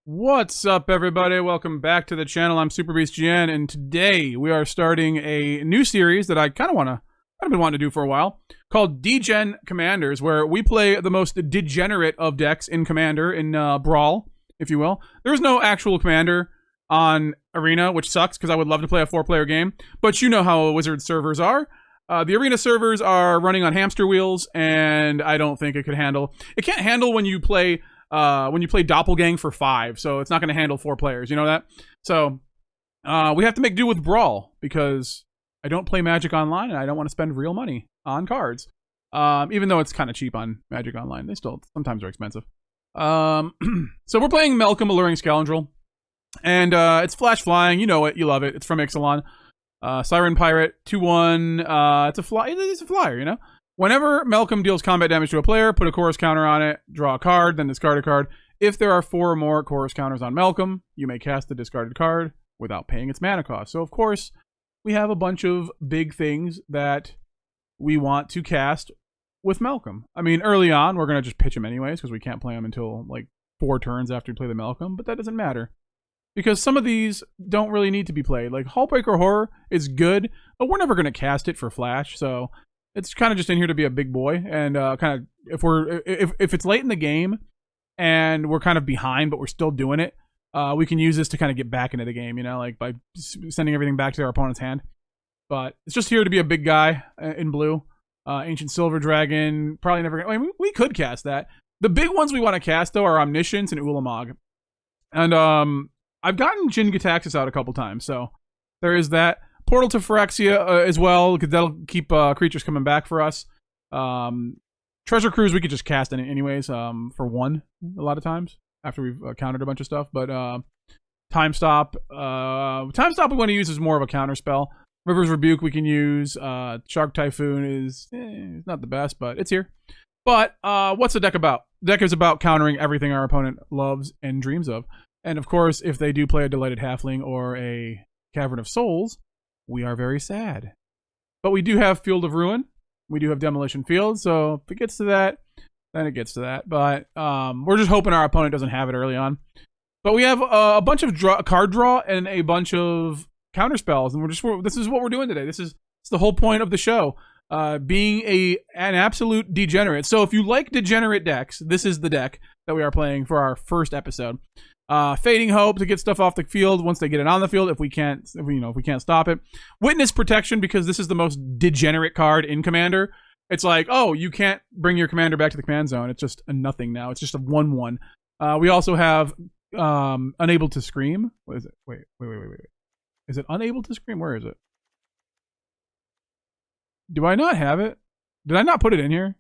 What's up, everybody? Welcome back to the channel. I'm Super Beast GN, and today we are starting a new series that I've been wanting to do for a while, called Degen Commanders, where we play the most degenerate of decks in Commander, in Brawl, if you will. There's no actual Commander on Arena, which sucks, because I would love to play a 4-player game, but you know how Wizard servers are. The Arena servers are running on hamster wheels, and I don't think it could handle... It can't handle when you play Doppelgang for 5, so it's not going to handle 4 players, you know that? So, we have to make do with Brawl, because I don't play Magic Online, and I don't want to spend real money on cards. Even though it's kind of cheap on Magic Online, they still sometimes are expensive. So we're playing Malcolm Alluring Scoundrel, and it's Flash Flying, you know it, you love it, it's from Ixalan. Siren Pirate, 2/1, it's a flyer, you know? Whenever Malcolm deals combat damage to a player, put a chorus counter on it, draw a card, then discard a card. If there are 4 or more chorus counters on Malcolm, you may cast the discarded card without paying its mana cost. So, of course, we have a bunch of big things that we want to cast with Malcolm. I mean, early on, we're going to just pitch him anyways, because we can't play him until, like, 4 turns after we play the Malcolm, but that doesn't matter. Because some of these don't really need to be played. Like, Hullbreaker Horror is good, but we're never going to cast it for Flash, so... It's kind of just in here to be a big boy, and kind of if it's late in the game and we're kind of behind, but we're still doing it, we can use this to kind of get back into the game, you know, like by sending everything back to our opponent's hand. But it's just here to be a big guy in blue. Ancient Silver Dragon, probably never. I mean, we could cast that. The big ones we want to cast though are Omniscience and Ulamog, and I've gotten Jin-Gitaxias out a couple times, so there is that. Portal to Phyrexia as well, because that'll keep creatures coming back for us. Treasure Cruise we could just cast in it anyways, for 1 a lot of times, after we've countered a bunch of stuff. But Time Stop we want to use as more of a counter spell. River's Rebuke we can use. Shark Typhoon is not the best, but it's here. But what's the deck about? The deck is about countering everything our opponent loves and dreams of. And of course, if they do play a Delighted Halfling or a Cavern of Souls, we are very sad. But we do have Field of Ruin. We do have Demolition Field. So if it gets to that, then it gets to that. But we're just hoping our opponent doesn't have it early on. But we have a bunch of card draw and a bunch of counter spells. And this is what we're doing today. This is the whole point of the show. Being an absolute degenerate. So if you like degenerate decks, this is the deck that we are playing for our first episode. Fading Hope to get stuff off the field once they get it on the field if we can't stop it. Witness Protection, because this is the most degenerate card in Commander. It's like, oh, you can't bring your commander back to the command zone. It's just a nothing now. It's just a 1/1. We also have Unable to Scream. What is it? Wait. Is it Unable to Scream? Where is it? Do I not have it? Did I not put it in here?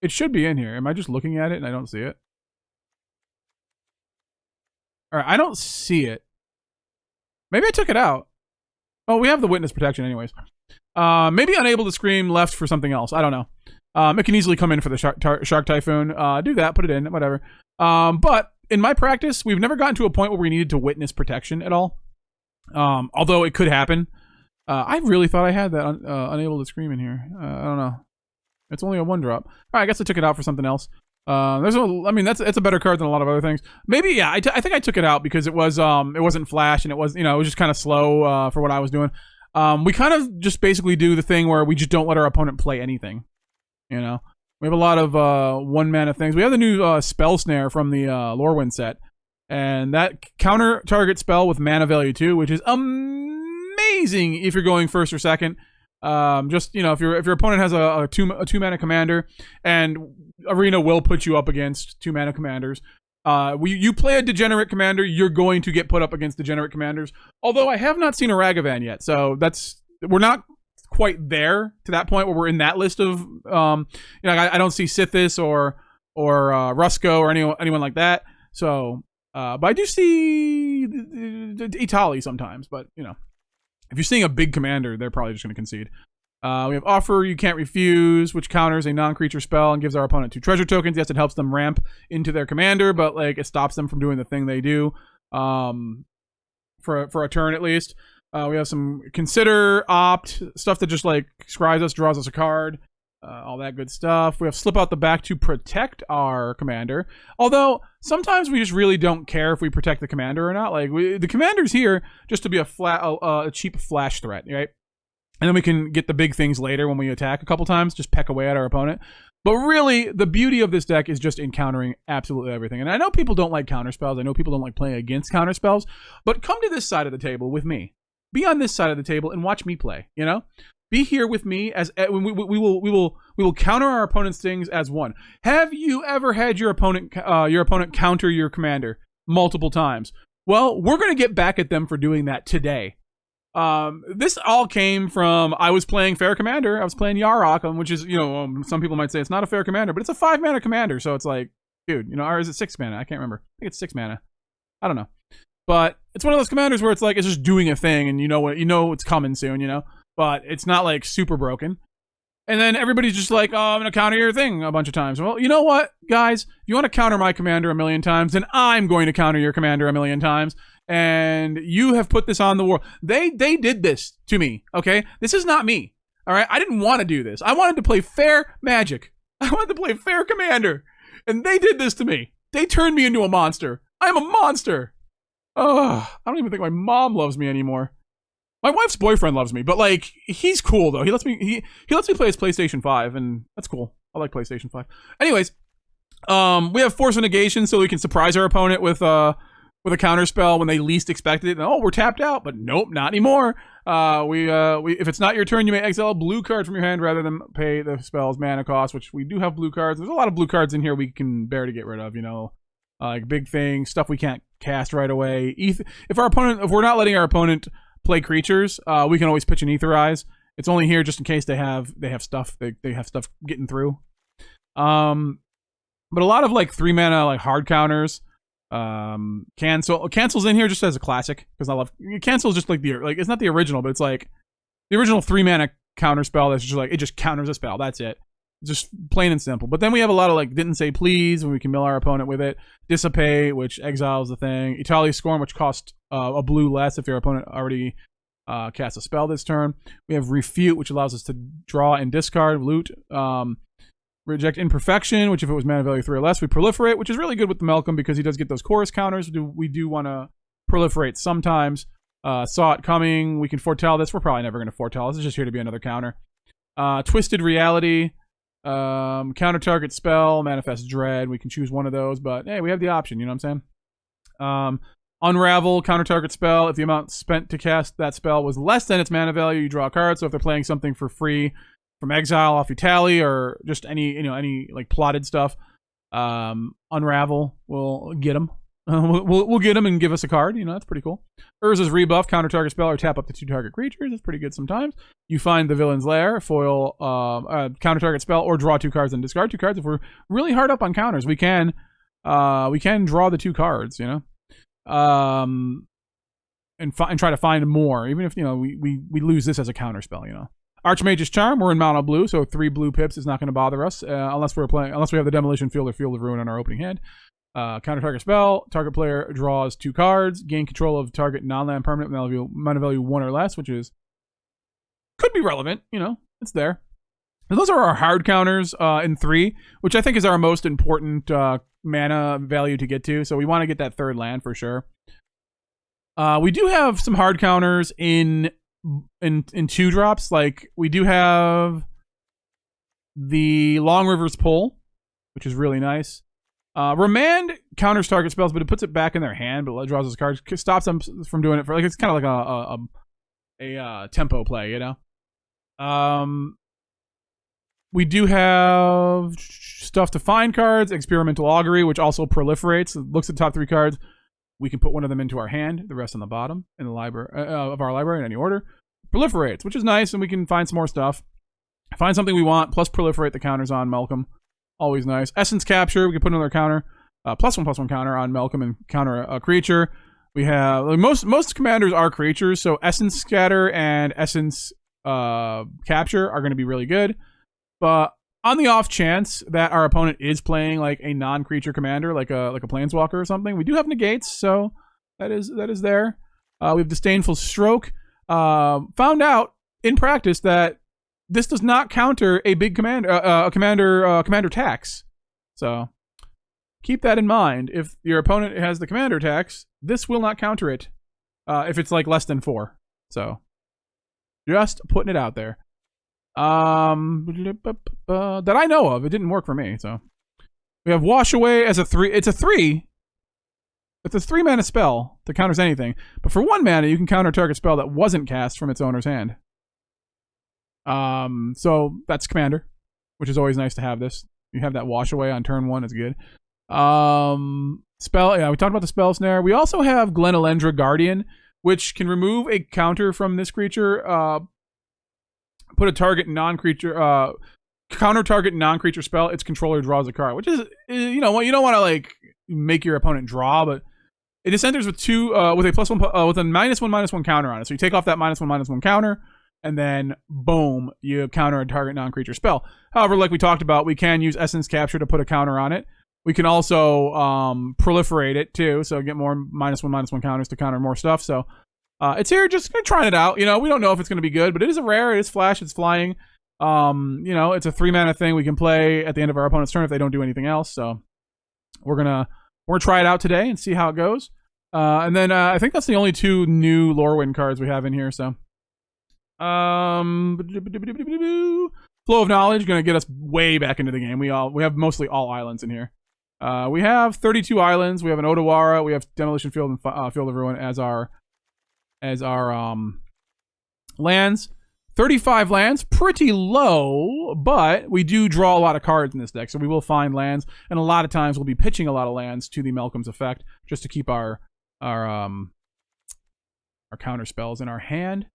It should be in here. Am I just looking at it and I don't see it? Alright, I don't see it. Maybe I took it out. Oh, we have the Witness Protection anyways. Maybe Unable to Scream left for something else. I don't know. It can easily come in for the Shark Typhoon. Do that, put it in, whatever. But in my practice, we've never gotten to a point where we needed to Witness Protection at all. Although it could happen. I really thought I had that Unable to Scream in here. I don't know. It's only a 1-drop. Alright, I guess I took it out for something else. That's a better card than a lot of other things. Maybe, yeah, I think I took it out because it wasn't Flash and it was just kind of slow, for what I was doing. We kind of just basically do the thing where we just don't let our opponent play anything, you know? We have a lot of, 1-mana things. We have the new, Spell Snare from the, Lorwyn set, and that counter target spell with mana value 2, which is amazing if you're going first or second. If your opponent has a 2-mana commander, and Arena will put you up against 2-mana commanders. You play a degenerate commander, you're going to get put up against degenerate commanders. Although I have not seen a Ragavan yet, so we're not quite there to that point where we're in that list of I don't see Sithis or Rusko or anyone like that. So, but I do see Itali sometimes, but if you're seeing a big commander, they're probably just going to concede. We have Offer You Can't Refuse, which counters a non-creature spell and gives our opponent 2 treasure tokens. Yes, it helps them ramp into their commander, but it stops them from doing the thing they do for a turn at least. We have some Consider, Opt, stuff that just scries us, draws us a card. all that good stuff. We have Slip Out the Back to protect our commander. Although, sometimes we just really don't care if we protect the commander or not. Like, the commander's here just to be a cheap flash threat, right? And then we can get the big things later when we attack a couple times, just peck away at our opponent. But really, the beauty of this deck is just encountering absolutely everything. And I know people don't like counterspells. I know people don't like playing against counterspells. But come to this side of the table with me. Be on this side of the table and watch me play, you know? Be here with me as we will counter our opponent's things as one. Have you ever had your opponent counter your commander multiple times? Well, we're going to get back at them for doing that today. This all came from, I was playing Fair Commander. I was playing Yarok, which is, you know, some people might say it's not a Fair Commander, but it's a 5-mana commander. So it's like, dude, you know, or is it 6 mana? I can't remember. I think it's 6 mana. I don't know. But it's one of those commanders where it's like, it's just doing a thing and you know it's coming soon, you know? But it's not like super broken. And then everybody's just like, oh, I'm going to counter your thing a bunch of times. Well, you know what, guys? If you want to counter my commander a million times, then I'm going to counter your commander a million times. And you have put this on the world. They did this to me, okay? This is not me, all right? I didn't want to do this. I wanted to play fair Magic. I wanted to play fair commander. And they did this to me. They turned me into a monster. I'm a monster. Oh, I don't even think my mom loves me anymore. My wife's boyfriend loves me, but like, he's cool though. He lets me play his PlayStation 5, and that's cool. I like PlayStation 5. Anyways, we have Force of Negation, so we can surprise our opponent with a counter spell when they least expect it. And, oh, we're tapped out, but nope, not anymore. If it's not your turn, you may exile a blue card from your hand rather than pay the spell's mana cost, which we do have blue cards. There's a lot of blue cards in here we can bear to get rid of, you know, like big things, stuff we can't cast right away. If we're not letting our opponent play creatures, we can always pitch an Etherize. It's only here just in case they have stuff they have stuff getting through. But a lot of like 3-mana like hard counters. Cancel's in here just as a classic because I love Cancel's just like it's not the original, but it's like the original 3-mana counter spell that's just like it just counters a spell. That's it. Just plain and simple. But then we have a lot of like Didn't Say Please, when we can mill our opponent with it. Dissipate, which exiles the thing. Italia Scorn, which costs a blue less if your opponent already casts a spell this turn. We have Refute, which allows us to draw and discard loot. Reject Imperfection, which if it was mana value 3 or less, we proliferate, which is really good with the Malcolm because he does get those chorus counters. We do want to proliferate sometimes. Saw it coming. We can foretell this. We're probably never going to foretell. This is just here to be another counter. Twisted Reality. Counter target spell, Manifest Dread. We can choose one of those, but hey, we have the option, you know what I'm saying? Unravel, counter target spell. If the amount spent to cast that spell was less than its mana value, you draw a card. So if they're playing something for free from exile off Utali or just any like plotted stuff, Unravel will get them. We'll get them and give us a card. You know, that's pretty cool. Urza's Rebuff, counter target spell or tap up to 2 target creatures. That's pretty good sometimes. You find the villain's lair, foil, counter target spell, or draw 2 cards and discard 2 cards. If we're really hard up on counters, we can draw the 2 cards, you know, and try to find more, even if, you know, we lose this as a counter spell, you know. Archmage's Charm, we're in mono blue, so 3 blue pips is not going to bother us unless we have the Demolition Field or Field of Ruin on our opening hand. Counter target spell, target player draws 2 cards, gain control of target non-land permanent with mana value 1 or less, which could be relevant, you know, it's there. And those are our hard counters in 3, which I think is our most important mana value to get to, so we want to get that 3rd land for sure. We do have some hard counters in 2 drops, like we do have the Long River's Pull, which is really nice. Remand counters target spells, but it puts it back in their hand, but it draws those cards, stops them from doing it for like, it's kind of like a tempo play, you know? We do have stuff to find cards, Experimental Augury, which also proliferates. It looks at the top 3 cards. We can put one of them into our hand, the rest on the bottom in the library of our library in any order. Proliferates, which is nice, and we can find some more stuff. Find something we want, plus proliferate the counters on Malcolm. Always nice. Essence Capture, we can put another counter, +1/+1 counter on Malcolm and counter a creature. We have most commanders are creatures, so Essence Scatter and Essence Capture are going to be really good. But on the off chance that our opponent is playing like a non-creature commander, like a Planeswalker or something, we do have negates, so that is there. We have Disdainful Stroke. Found out in practice that this does not counter a big commander tax. So keep that in mind. If your opponent has the commander tax, this will not counter it if it's like less than 4. So just putting it out there. That I know of. It didn't work for me. So we have Wash Away as a 3. It's a 3. It's a 3-mana spell that counters anything. But for 1 mana, you can counter a target spell that wasn't cast from its owner's hand. So that's commander, which is always nice to have this. You have that Wash Away on turn 1. It's good. Spell. Yeah, we talked about the spell snare. We also have Glenelendra Guardian, which can remove a counter from this creature. Put a target non-creature. Counter target non-creature spell. Its controller draws a card, which is you know what, you don't want to like make your opponent draw, but it just enters with with a +1 with a -1/-1 counter on it. So you take off that -1/-1 counter, and then boom, you counter a target non-creature spell. However, like we talked about, we can use Essence Capture to put a counter on it. We can also proliferate it too, so get more -1/-1 counters to counter more stuff. So it's here, just trying it out. You know, we don't know if it's going to be good, but it is a rare. It is flash. It's flying. You know, it's a 3-mana thing we can play at the end of our opponent's turn if they don't do anything else. So we're gonna try it out today and see how it goes. And then I think that's the only 2 new Lorwyn cards we have in here. So Flow of Knowledge, gonna get us way back into the game. We have mostly all islands in here. We have 32 islands. We have an Odawara. We have Demolition Field and Field of Ruin as our lands. 35 lands, pretty low, but we do draw a lot of cards in this deck, so we will find lands, and a lot of times we'll be pitching a lot of lands to the Malcolm's effect just to keep our counter spells in our hand.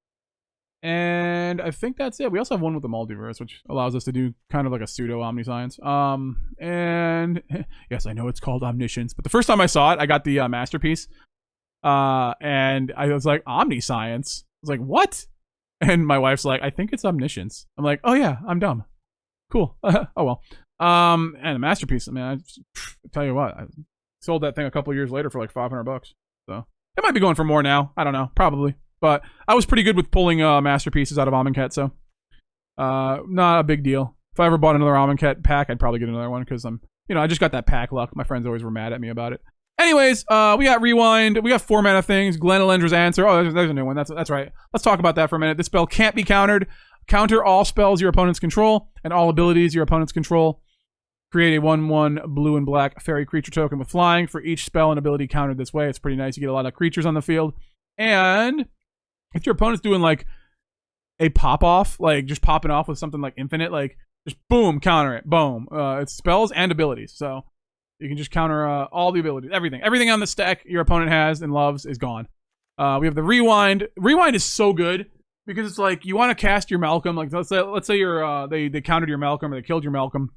And I think that's it. We also have one with the Multiverse, which allows us to do kind of like a pseudo Omniscience. And yes, I know it's called Omniscience, but the first time I saw it, I got the Masterpiece, and I was like, Omniscience? I was like, what? And my wife's like, I think it's Omniscience. I'm like, oh yeah, I'm dumb. Cool. Oh well. And a Masterpiece, man, I tell you what, I sold that thing a couple years later for like $500. So it might be going for more now. I don't know, probably. But I was pretty good with pulling Masterpieces out of Amonkhet, so not a big deal. If I ever bought another Amonkhet pack, I'd probably get another one because I just got that pack luck. My friends always were mad at me about it. Anyways, we got Rewind. We got 4-mana things. Glenelendra's Answer. Oh, there's a new one. That's right. Let's talk about that for a minute. This spell can't be countered. Counter all spells your opponents control and all abilities your opponents control. Create a 1/1 blue and black fairy creature token with flying for each spell and ability countered this way. It's pretty nice. You get a lot of creatures on the field. And if your opponent's doing like a pop-off, like just popping off with something like infinite, like just boom, counter it. Boom. It's spells and abilities. So you can just counter all the abilities, everything. Everything on the stack your opponent has and loves is gone. We have the Rewind. Rewind is so good because it's like you want to cast your Malcolm. Like let's say you're they countered your Malcolm or they killed your Malcolm.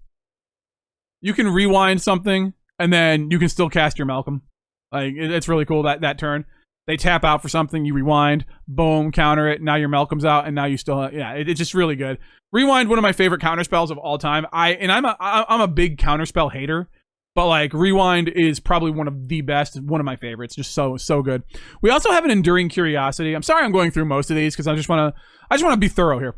You can rewind something and then you can still cast your Malcolm. Like it's really cool that turn. They tap out for something, you rewind, boom, counter it. Now your Malcolm's out, and now you still it's just really good. Rewind, one of my favorite counter spells of all time. I'm a big counter spell hater. But like Rewind is probably one of the best, one of my favorites. Just so good. We also have an Enduring Curiosity. I'm sorry I'm going through most of these because I just want to be thorough here.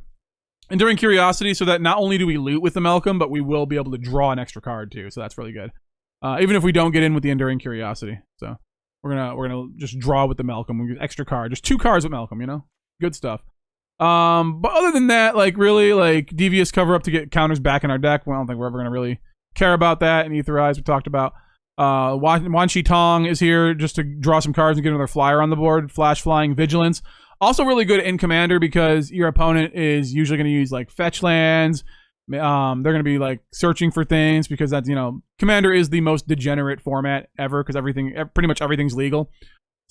Enduring Curiosity, so that not only do we loot with the Malcolm, but we will be able to draw an extra card too. So that's really good. Even if we don't get in with the Enduring Curiosity, so we're gonna just draw with the Malcolm. We get extra card, just 2 cards with Malcolm. Good stuff. But other than that, like really, like Devious Cover-Up to get counters back in our deck. Well, I don't think we're ever gonna really care about that. And Ether Eyes we talked about. Wan Shi Tong is here just to draw some cards and get another flyer on the board. Flash, Flying, Vigilance. Also really good in Commander because your opponent is usually going to use like fetch lands. They're going to be like searching for things because that's, Commander is the most degenerate format ever because pretty much everything's legal.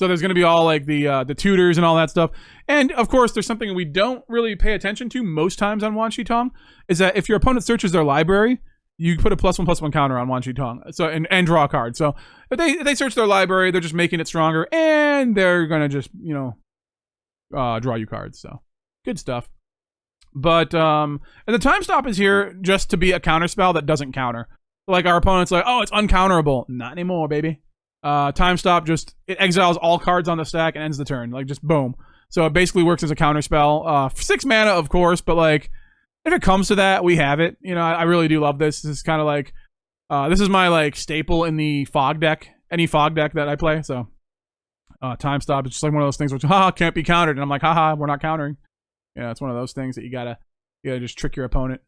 So there's going to be all like the tutors and all that stuff. And of course, there's something we don't really pay attention to most times on Wan Shi Tong is that if your opponent searches their library, you put a +1/+1 counter on Wan Shi Tong, so and draw a card. So if they search their library, they're just making it stronger, and they're gonna just draw you cards. So good stuff. But and the Time Stop is here just to be a counter spell that doesn't counter. Like our opponent's like, oh, it's uncounterable. Not anymore, baby. Time Stop it exiles all cards on the stack and ends the turn. Like just boom. So it basically works as a counter spell. 6 mana, of course, but like if it comes to that, we have it. You know, I really do love this. This is kind of like, this is my like staple in the fog deck, any fog deck that I play. So, time stop. It's just like one of those things which, can't be countered. And I'm like, haha, we're not countering. Yeah, it's one of those things that you gotta just trick your opponent.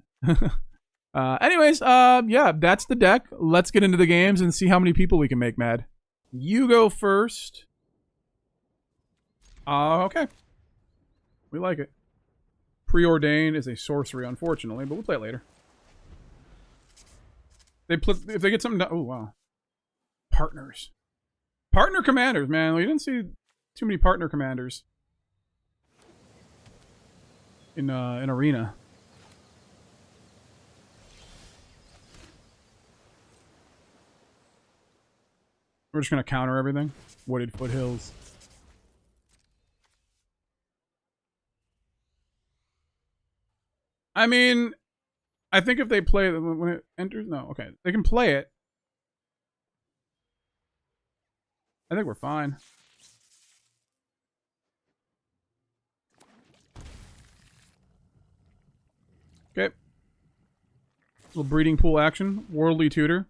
Anyways, yeah, that's the deck. Let's get into the games and see how many people we can make mad. You go first. Okay. We like it. Preordain is a sorcery, unfortunately, but we'll play it later. If they get something done. Oh, wow. Partners. Partner commanders, man. We didn't see too many partner commanders in Arena. We're just going to counter everything. Wooded foothills. I mean, I think if they play when it enters, no, okay, they can play it. I think we're fine. Okay. Little breeding pool action. Worldly Tutor.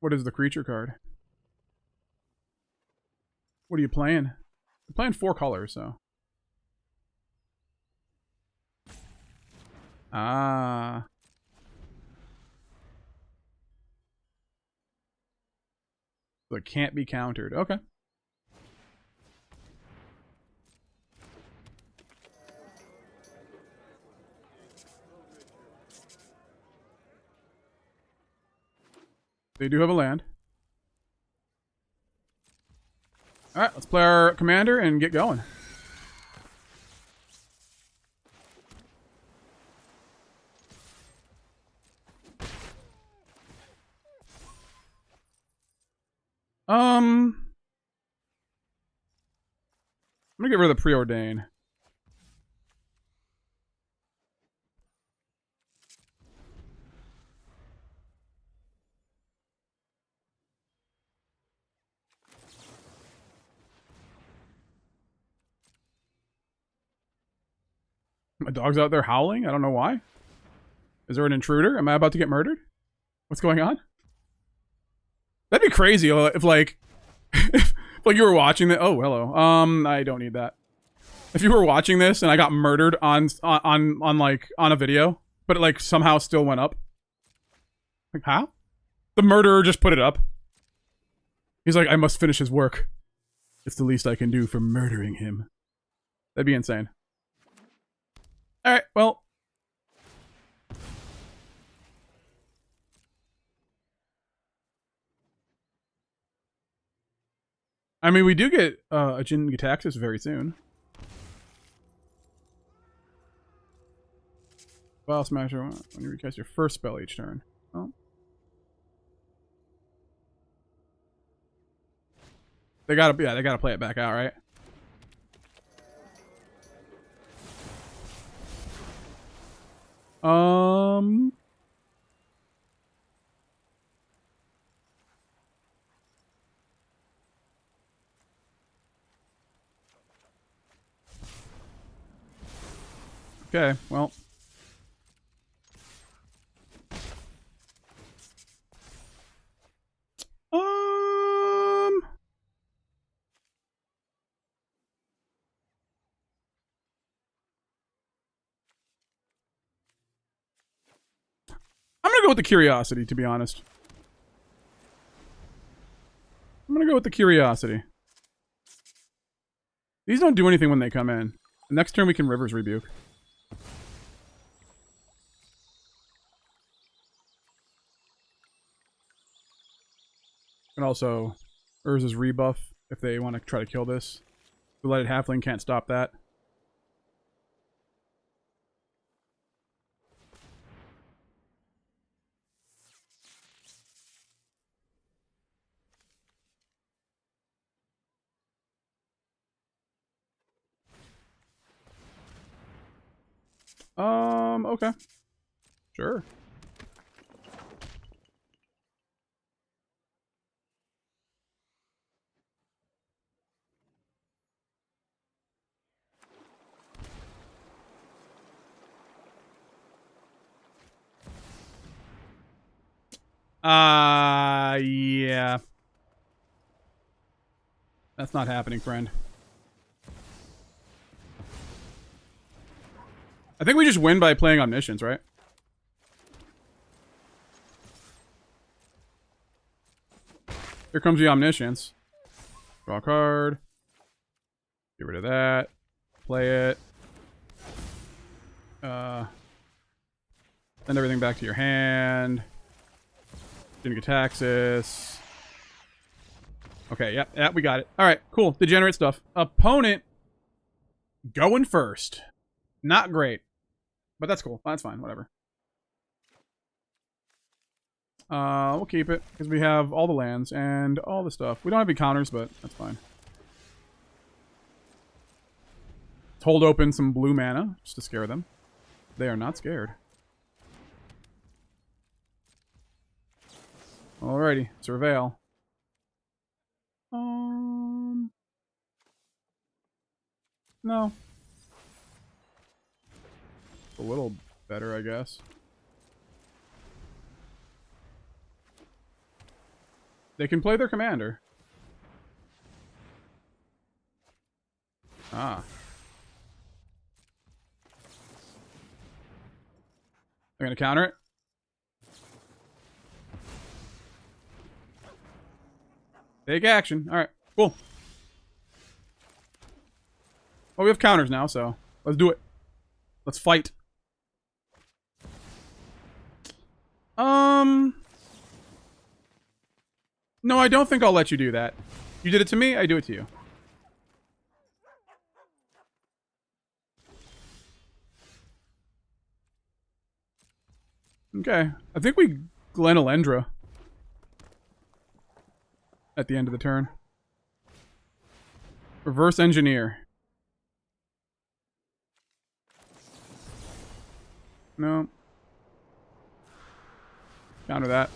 What is the creature card? What are you playing? We're playing 4 colors, so. Ah. So it can't be countered. Okay. They do have a land. Alright, let's play our commander and get going. I'm gonna get rid of the Preordain. My dog's out there howling. I don't know why. Is there an intruder? Am I about to get murdered? What's going on? That'd be crazy if like, if like you were watching that. Oh, hello. I don't need that. If you were watching this and I got murdered on a video, but it like somehow still went up. Like how? The murderer just put it up. He's like, I must finish his work. It's the least I can do for murdering him. That'd be insane. Alright, well. I mean, we do get a Jin-Gitaxias very soon. File Smasher, when you recast your first spell each turn. Oh. They gotta play it back out, right? Okay, well. I'm gonna go with the Curiosity, to be honest. I'm gonna go with the Curiosity. These don't do anything when they come in. The next turn we can River's Rebuke. And also Urza's Rebuff if they want to try to kill this. The Lighted Halfling can't stop that. Okay. Sure. Yeah. That's not happening, friend. I think we just win by playing Omniscience, right? Here comes the Omniscience. Draw a card. Get rid of that. Play it. Send everything back to your hand. Jin-Gitaxias. Okay, yeah, we got it. Alright, cool. Degenerate stuff. Opponent going first. Not great. But that's cool. That's fine, whatever. We'll keep it, because we have all the lands and all the stuff. We don't have any counters, but that's fine. Let's hold open some blue mana, just to scare them. They are not scared. Alrighty, Surveil. No. A little better, I guess. They can play their commander. Ah. They're gonna counter it. Take action. Alright, cool. Well, we have counters now, so let's do it. Let's fight. No, I don't think I'll let you do that. You did it to me, I do it to you. Okay. I think we Glen Elendra at the end of the turn. Reverse Engineer. No. Counter that.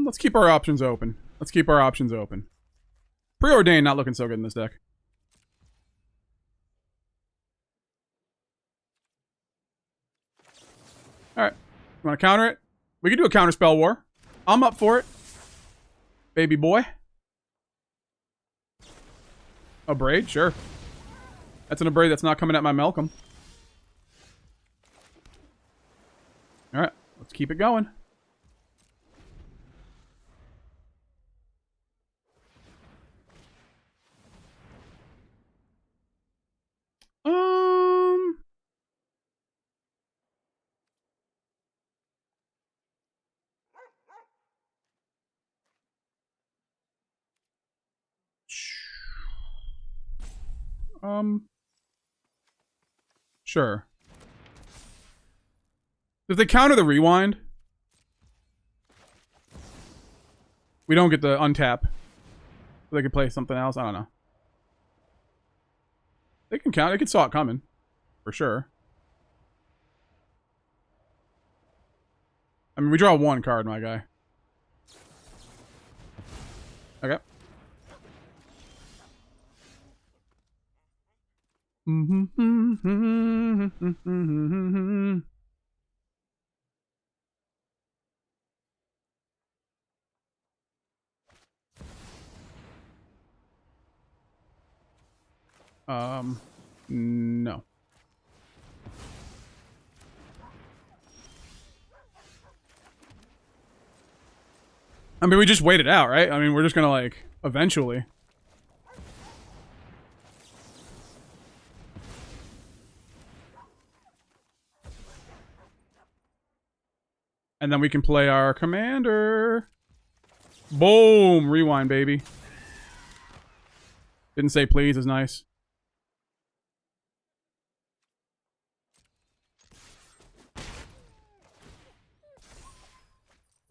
Let's keep our options open. Let's keep our options open. Preordained not looking so good in this deck. Alright. You want to counter it? We can do a counter spell war. I'm up for it. Baby boy. Abrade? Sure. That's an Abrade that's not coming at my Malcolm. Alright. Let's keep it going. Sure. If they counter the rewind, we don't get the untap. So they could play something else. I don't know. They can count. They can saw it coming. For sure. I mean, we draw one card, my guy. Okay. No. I mean, we just wait it out, right? I mean, we're just gonna, like, eventually. And then we can play our commander. Boom! Rewind, baby. Didn't say please is nice.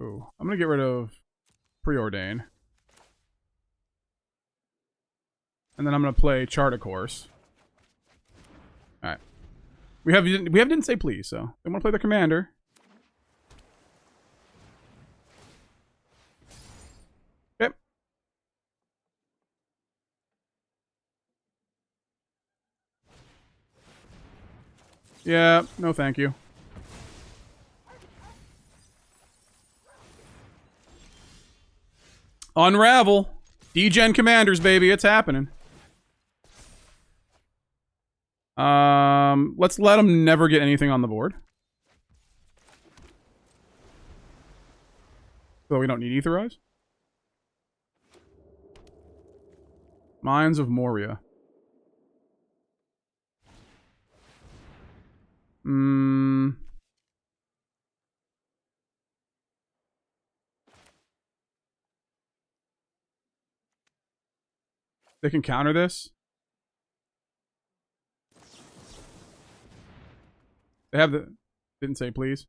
Ooh, I'm gonna get rid of Preordain. And then I'm gonna play Chart a Course. Alright. We didn't say please, so they wanna play the commander. Okay. Yeah, no thank you. Unravel. Degen commanders, baby. It's happening. Let's let them never get anything on the board. So we don't need Aetherize. Mines of Moria. They can counter this. They have the... Didn't say please.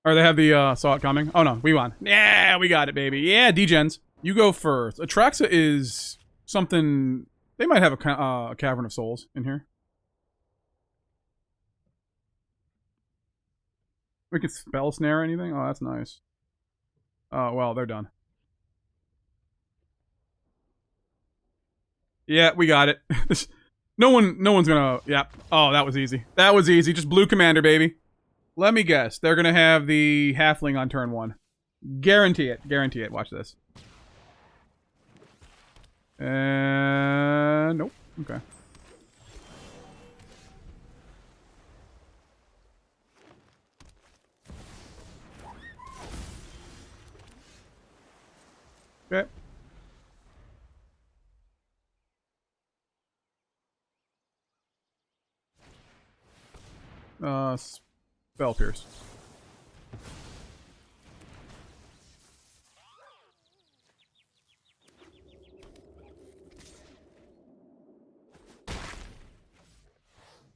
Or they have the, saw it coming. Oh, no. We won. Yeah, we got it, baby. Yeah, Degens. You go first. Atraxa is something... They might have a Cavern of Souls in here. We could spell snare anything? Oh, that's nice. Oh, well, they're done. Yeah, we got it. no one's gonna... Yeah. Oh, that was easy. That was easy. Just blue commander, baby. Let me guess. They're gonna have the halfling on turn 1. Guarantee it. Guarantee it. Watch this. Nope. Okay. Okay. Spell Pierce.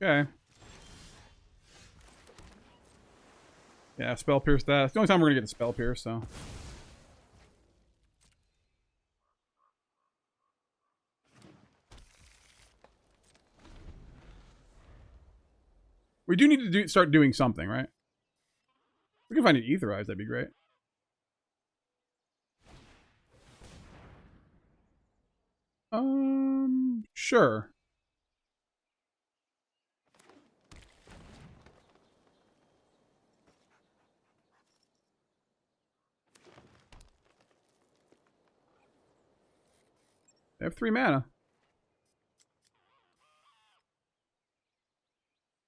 Okay. Yeah, Spell Pierce that. It's the only time we're gonna get the Spell Pierce, so. We do need to start doing something, right? We can find an Aetherize, that'd be great. Sure. They have 3 mana.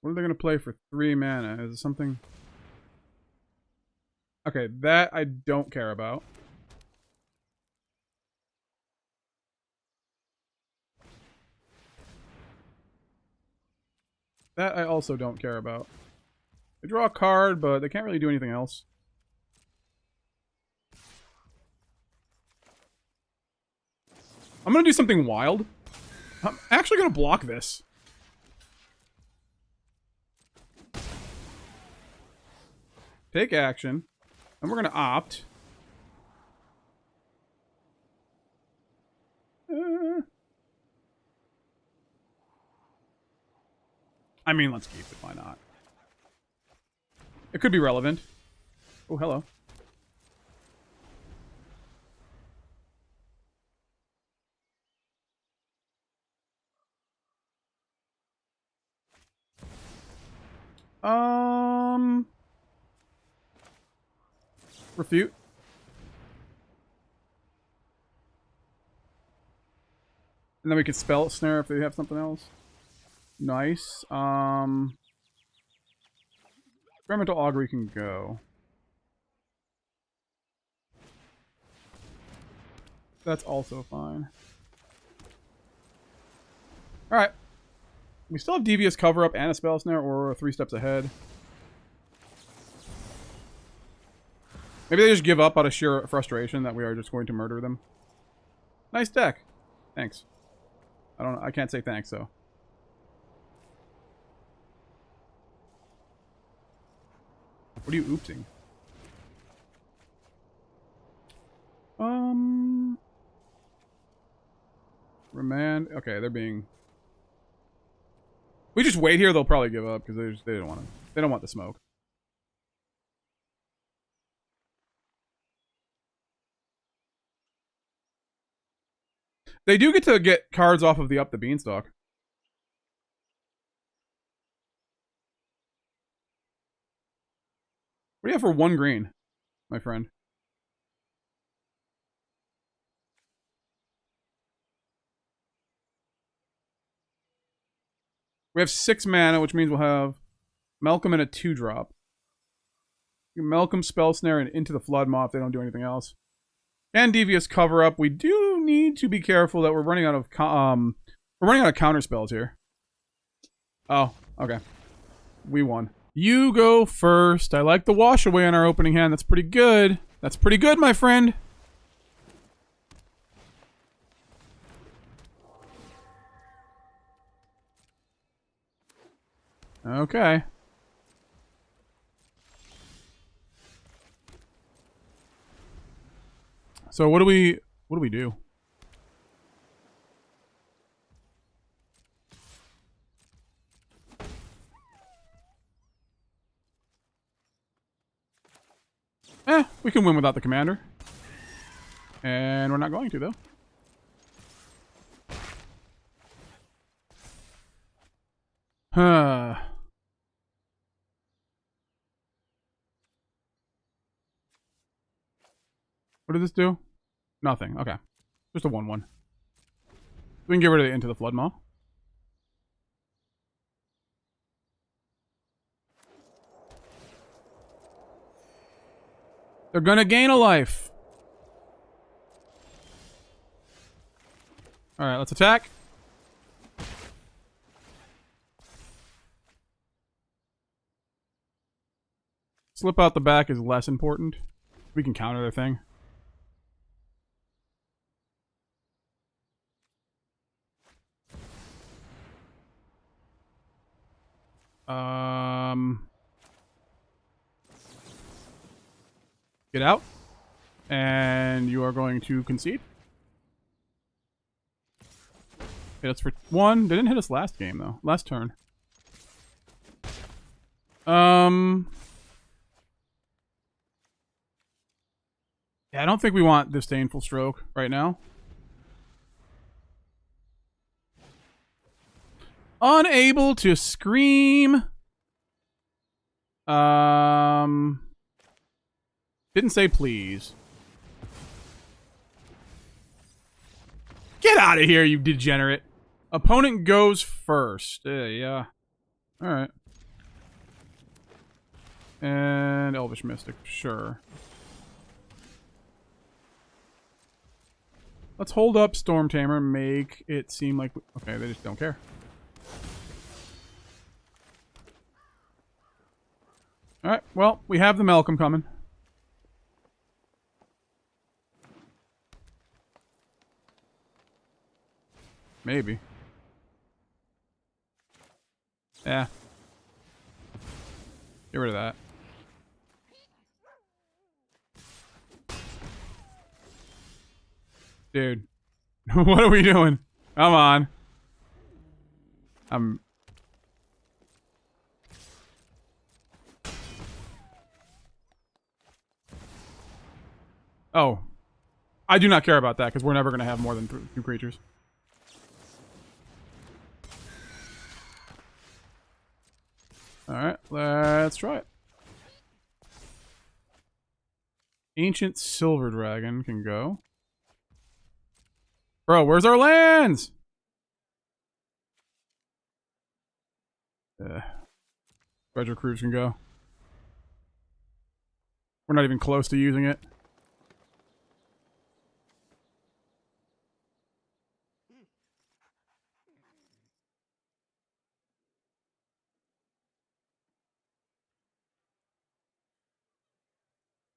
What are they going to play for 3 mana? Is it something... Okay, that I don't care about. That I also don't care about. They draw a card, but they can't really do anything else. I'm going to do something wild. I'm actually going to block this. Take action. And we're going to opt. I mean, let's keep it. Why not? It could be relevant. Oh, hello. Refute. And then we could spell snare if they have something else. Nice. Experimental Augury can go. That's also fine. Alright. We still have Devious Cover-Up and a Spell Snare, or 3 steps ahead. Maybe they just give up out of sheer frustration that we are just going to murder them. Nice deck. Thanks. I can't say thanks, though. What are you oopsing? Remand. Okay, they're being... We just wait here, they'll probably give up because they don't want to. They don't want the smoke. They do get to get cards off of the Up the Beanstalk. What do you have for 1 green, my friend? We have 6 mana, which means we'll have Malcolm and a 2-drop. Malcolm, Spell Snare, and Into the Flood Moth. They don't do anything else. And Devious Cover-Up. We do need to be careful that we're running out of counter spells here. Oh, okay. We won. You go first. I like the wash away on our opening hand. That's pretty good. That's pretty good, my friend. Okay. So what do we do? We can win without the commander. And we're not going to, though. What does this do? Nothing. Okay. Just a 1/1. We can get rid of the Into the Flood Maw. They're gonna gain a life. Alright, let's attack. Slip out the back is less important. We can counter their thing. Get out. And you are going to concede. Hit us for 1. They didn't hit us last game, though. Last turn. Yeah, I don't think we want Disdainful Stroke right now. Unable to scream. Didn't say please. Get out of here, you degenerate. Opponent goes first. Yeah. Alright. And Elvish Mystic, sure. Let's hold up Stormtamer, make it seem like... Okay, they just don't care. Alright, well, we have the Malcolm coming. Maybe. Yeah. Get rid of that. Dude. What are we doing? Come on. Oh. I do not care about that, because we're never going to have more than 2 creatures. Alright, let's try it. Ancient Silver Dragon can go. Bro, where's our lands? Treasure Cruise can go. We're not even close to using it.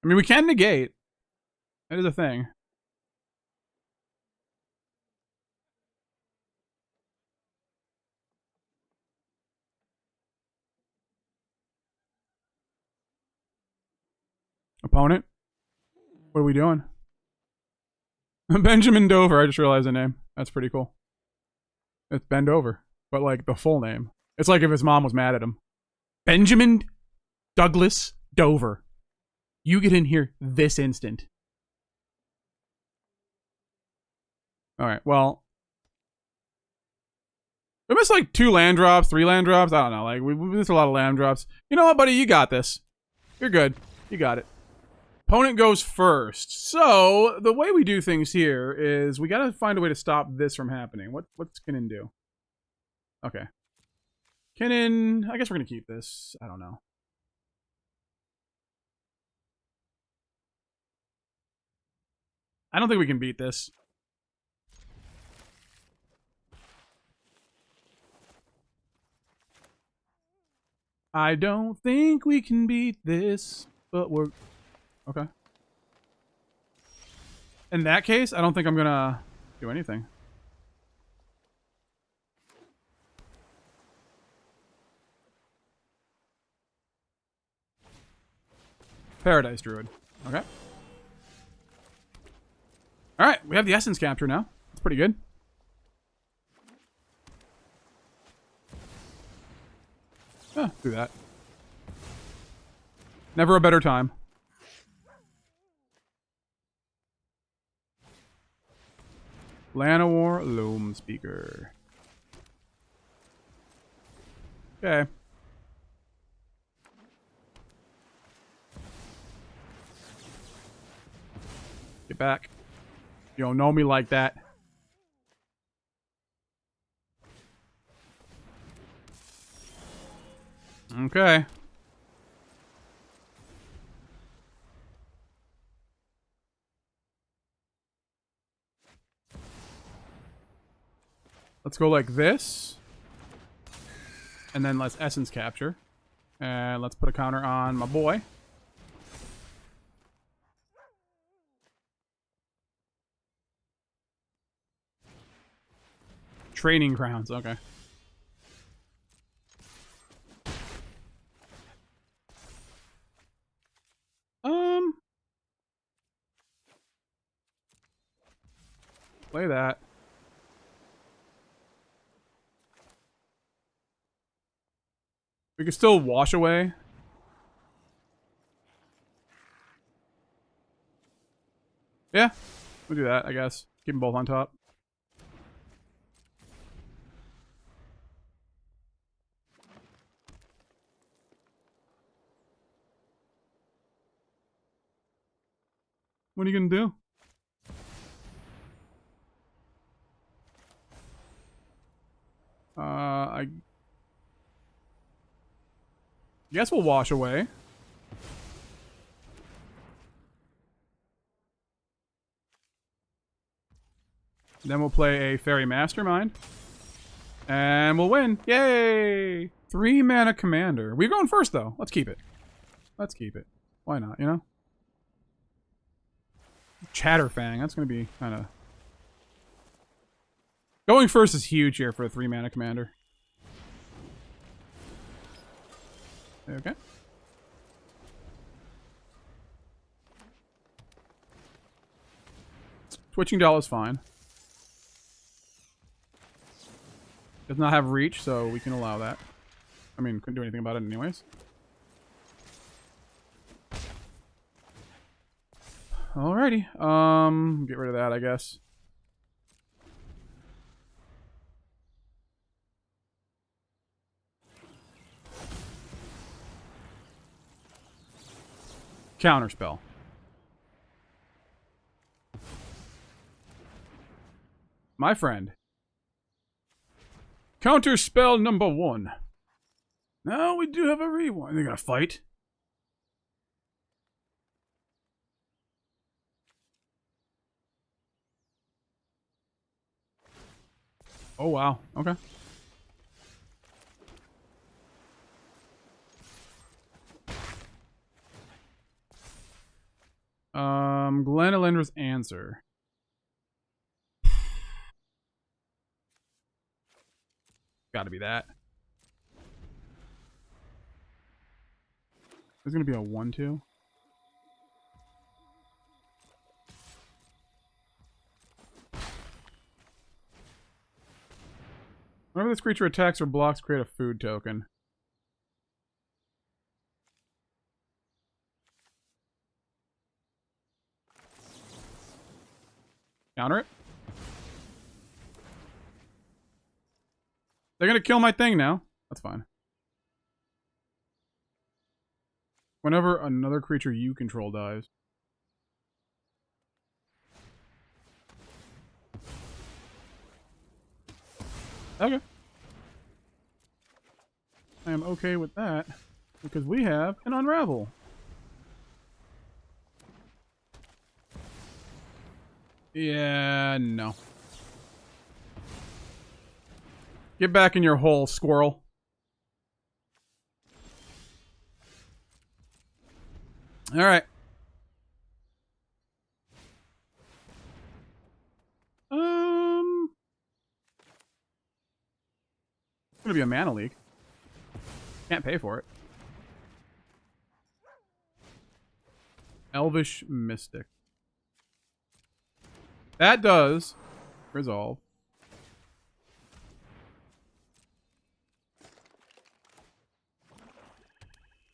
I mean, we can negate. That is a thing. Opponent? What are we doing? Benjamin Dover, I just realized the name. That's pretty cool. It's Bend Over, but like the full name. It's like if his mom was mad at him. Benjamin Douglas Dover. You get in here this instant. Alright, well. We missed like 2 land drops, 3 land drops. I don't know. Like, we missed a lot of land drops. You know what, buddy? You got this. You're good. You got it. Opponent goes first. So, the way we do things here is we gotta find a way to stop this from happening. What's Kinnan do? Okay. Kinnan, I guess we're gonna keep this. I don't know. I don't think we can beat this. I don't think we can beat this, but we're... Okay. In that case, I don't think I'm gonna do anything. Paradise Druid. Okay. Alright, we have the Essence Capture now. That's pretty good. Do that. Never a better time. Llanowar Loam Speaker. Okay. Get back. You don't know me like that. Okay. Let's go like this. And then let's Essence Capture. And let's put a counter on my boy. Training Grounds, okay. Play that. We can still wash away. Yeah, we'll do that, I guess. Keep them both on top. What are you gonna do? I guess we'll wash away. Then we'll play a Fairy Mastermind. And we'll win. Yay! 3 mana commander. We're going first, though. Let's keep it. Let's keep it. Why not, you know? Chatterfang. That's going to be kind of... Going first is huge here for a 3 mana commander. Okay. Twitching Doll is fine. Does not have reach, so we can allow that. I mean, couldn't do anything about it anyways. Alrighty. Get rid of that, I guess. Counterspell. My friend. Counterspell number 1. Now we do have a rewind. They're gonna fight. Oh wow. Okay. Glenalindra's Answer. Gotta be that. There's gonna be a 1/2. Whenever this creature attacks or blocks, create a food token. Counter it. They're gonna kill my thing now. That's fine. Whenever another creature you control dies. Okay. I am okay with that. Because we have an Unravel. Yeah, no. Get back in your hole, squirrel. Alright. It's gonna be a mana leak. Can't pay for it. Elvish Mystic. That does resolve.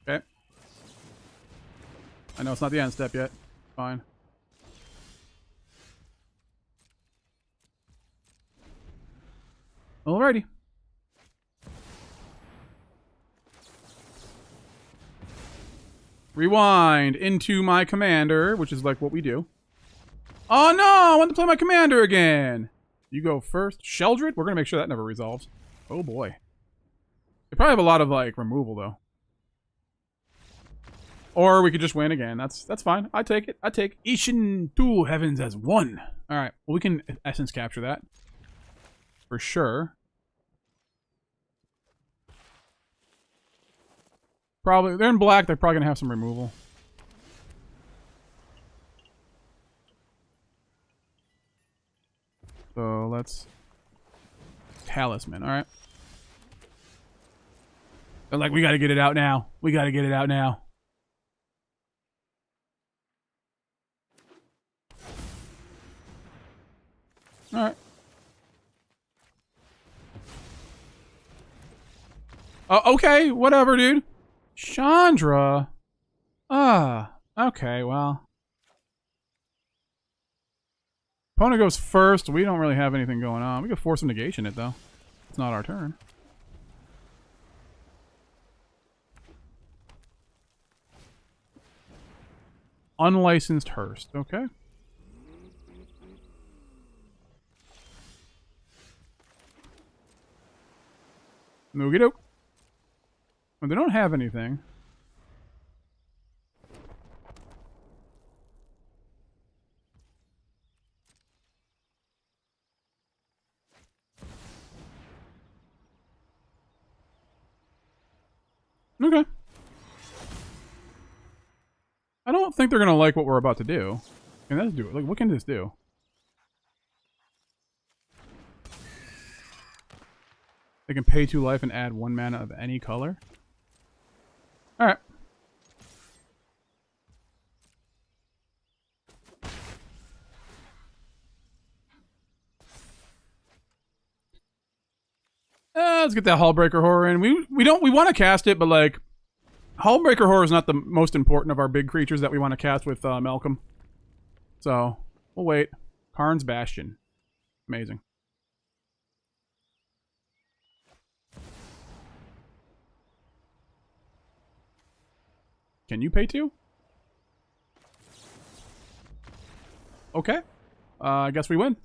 Okay. I know it's not the end step yet. Fine. Alrighty. Rewind into my commander, which is like what we do. Oh no! I want to play my commander again! You go first. Sheldred? We're gonna make sure that never resolves. Oh boy. They probably have a lot of, like, removal, though. Or we could just win again. That's fine. I take it. I take Ishin 2 Heavens as 1. Alright. Well, we can essence capture that. For sure. Probably. They're in black. They're probably going to have some removal. So let's... Talisman. Alright. They're like, we got to get it out now. We got to get it out now. Alright. Okay, whatever, dude. Chandra. Okay, well. Opponent goes first. We don't really have anything going on. We could Force of Negation it, though. It's not our turn. Unlicensed Hearst. Okay. Noogie doke. Well, they don't have anything. Okay. I don't think they're gonna like what we're about to do. Can this do it? Like, what can this do? They can pay 2 life and add 1 mana of any color. Alright. Let's get that Hullbreaker Horror in. We want to cast it, but like Hullbreaker Horror is not the most important of our big creatures that we want to cast with Malcolm. So we'll wait. Karn's Bastion. Amazing. Can you pay 2? Okay. I guess we win.